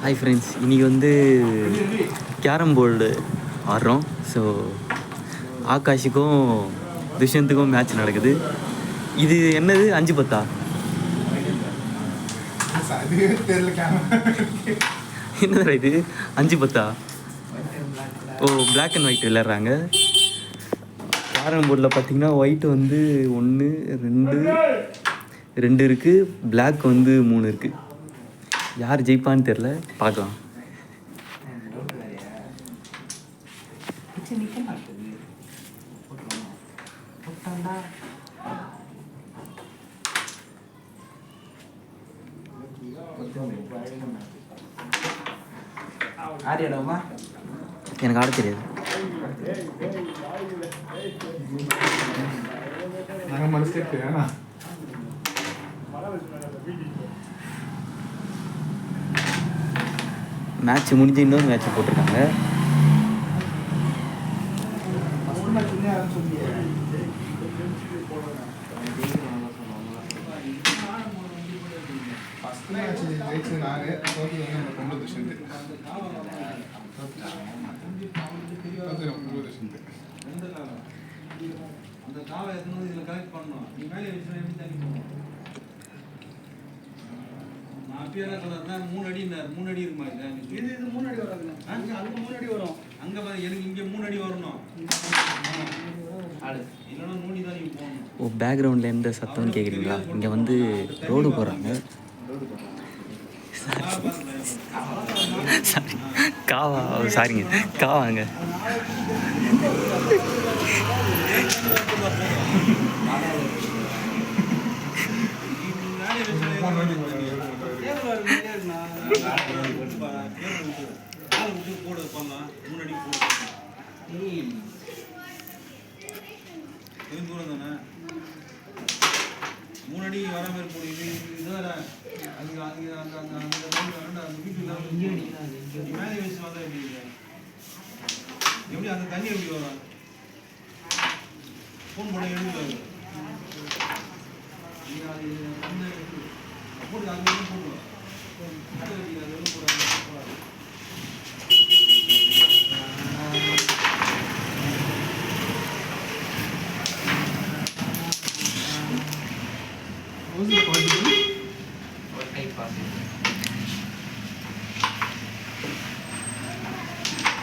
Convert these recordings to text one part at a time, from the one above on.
Hi friends, இன்றைக்கி வந்து carrom board ஆடுறோம். So ஆகாஷுக்கும் துஷ்யந்துக்கும் match நடக்குது. இது என்னது 5-10 என்னது இது 5-10? ஓ, பிளாக் அண்ட் ஒயிட் விளையாடுறாங்க. கேரம் போர்டில் பார்த்தீங்கன்னா ஒயிட் வந்து 1 2 இருக்குது, பிளாக் வந்து 3 இருக்குது. யார் ஜெயிப்பான்னு தெரில, பார்க்கலாம். எனக்கு ஆட தெரியாது. மேட்ச் முடிஞ்சு இன்னொரு மேட்ச் போட்டிருக்காங்க. ஓ, பேக்ரவுண்டில் எந்த சத்தம்னு கேட்குறீங்களா? இங்கே வந்து ரோடு போடுறாங்க. சாரி, காவா, சாரிங்க, காவாங்க.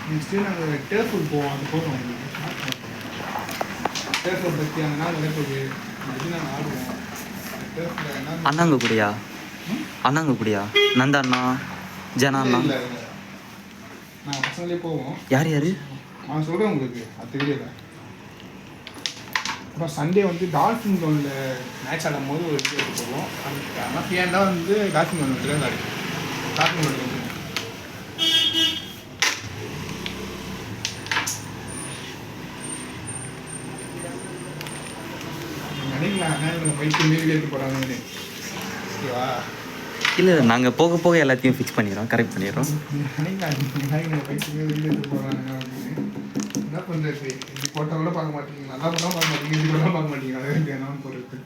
நெக்ஸ்ட்டு நாங்கள் டேஃபுல் போவோம். அது போகிறோம். டேஃபுல் பற்றி அந்த நாள் விளையாட்டு அது நாங்கள் ஆடுவோம். டேஃபில் என்ன அண்ணாங்க கூடயா? அண்ணாங்க கூடயா? நந்தா அண்ணா, ஜனா அண்ணா, இல்லை நாங்கள் பசங்களே போவோம். யார் யார் நான் சொல்கிறேன் உங்களுக்கு, அது தெரியல. அப்புறம் சண்டே வந்து டால்ஃபின் கிரவுண்டில் மேட்ச் ஆடும் போது ஒரு இது எடுத்து போவோம். அதுக்கு ஆனால் ஃபியாண்டா வந்து டால்ஃபின் கிரவுண்ட் விளையாடு. டால்ஃபின் கிரவுண்ட் வந்து இல்லை, நாங்கள் போக போக எல்லாத்தையும் ஃபிக்ஸ் பண்ணிடுறோம், கரெக்ட் பண்ணிடுறோம். என்ன பண்ணுறது, இப்படி போட்டால் கூட பார்க்க மாட்டீங்க, நல்லா பண்ணால் பார்க்க மாட்டீங்க, இப்படி கூட பார்க்க மாட்டீங்க. அதாவது என்ன போடுறது,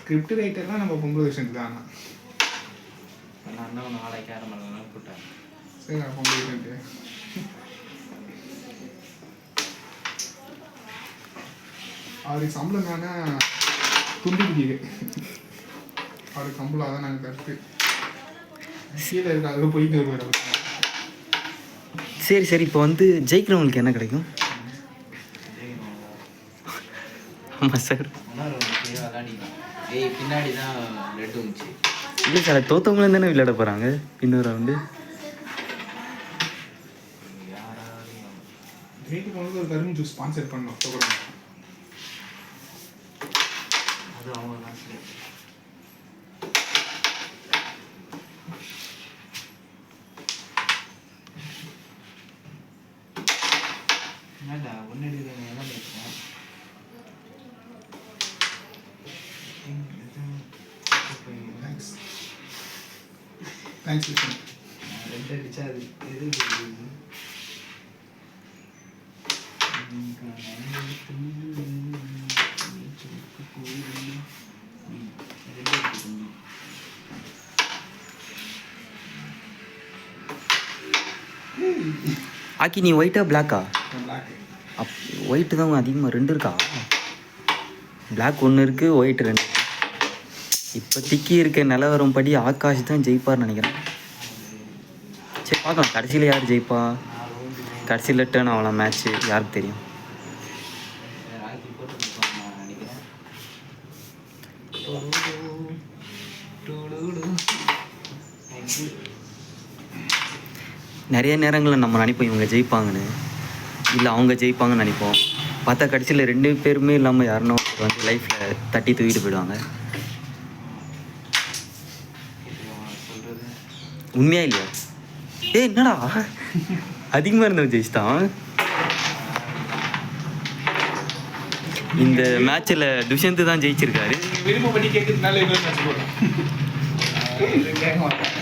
ஸ்கிரிப்ட் ரைட்டர்லாம் நம்ம பொம்பளை விஷயம் தான். அண்ணா ஒன்று ஆளாக்கி ஆரம்பிக்கலாம் போட்டேன். சரி, நான் பொம்பளை விஷயம் அவருக்கு சம்பளம் தானே துண்டு பிடிக்குது. அவருக்கு சம்பளம் அதான் நாங்கள் கருத்து கீழே இருக்காது போயிட்டு வருவார். சரி சரி, இப்போ வந்து ஜெயிக்கிறவங்களுக்கு என்ன கிடைக்கும்? ஆமாம் சார், பின்னாடி தான் லெட் வந்துச்சு. இல்லை சார், தோத்தவங்களும் தானே விளையாட போகிறாங்க இன்னொரு ரவுண்டு. வீட்டுக்கு வந்து ஒரு கரும்பு ஜூஸ் ஸ்பான்சர் பண்ணோம். அது அவங்க தான் என்னடா ஒன்று எல்லாம் பேசுகிறேன். தேங்க்ஸ். ரெண்டு அடிச்சா அது எது ஆக்கி நீ ஒயிட்டா பிளாக்கா? பிளாக். ஒயிட்டு தான் அதிகமாக 2 இருக்கா? பிளாக் 1 இருக்குது, ஒயிட் 2. இப்போதைக்கு இருக்க நிலவரம் படி ஆகாஷ் தான் ஜெயிப்பார்னு நினைக்கிறேன். சரி பார்க்கலாம் கடைசியில் யார் ஜெயிப்பா. கடைசியில் டேர்ன் ஆகலாம் மேட்ச்சு, யாருக்கு தெரியும். ராக்கி போட்டு நான் நினைக்கிறேன். நிறைய நேரங்களில் நம்ம நினைப்போம் இவங்க ஜெயிப்பாங்கன்னு, இல்லை அவங்க ஜெயிப்பாங்கன்னு நினைப்போம். பார்த்தா கடைசியில் 2 பேருமே இல்லாமல் யாருன்னா வந்து லைஃப்பில் தட்டி தூக்கிட்டு போயிடுவாங்க. சொல்றது உண்மையா இல்லையா? என்னடா அதிகமாக இருந்தவன் ஜெயிச்சிட்டான். இந்த மேட்ச்சில் துஷ்யந்த் தான் ஜெயிச்சிருக்காரு. விருப்பப்படி கேட்கறதுனால இன்னொரு மேட்ச் போடுறோம். கேட்க மாட்டேன்.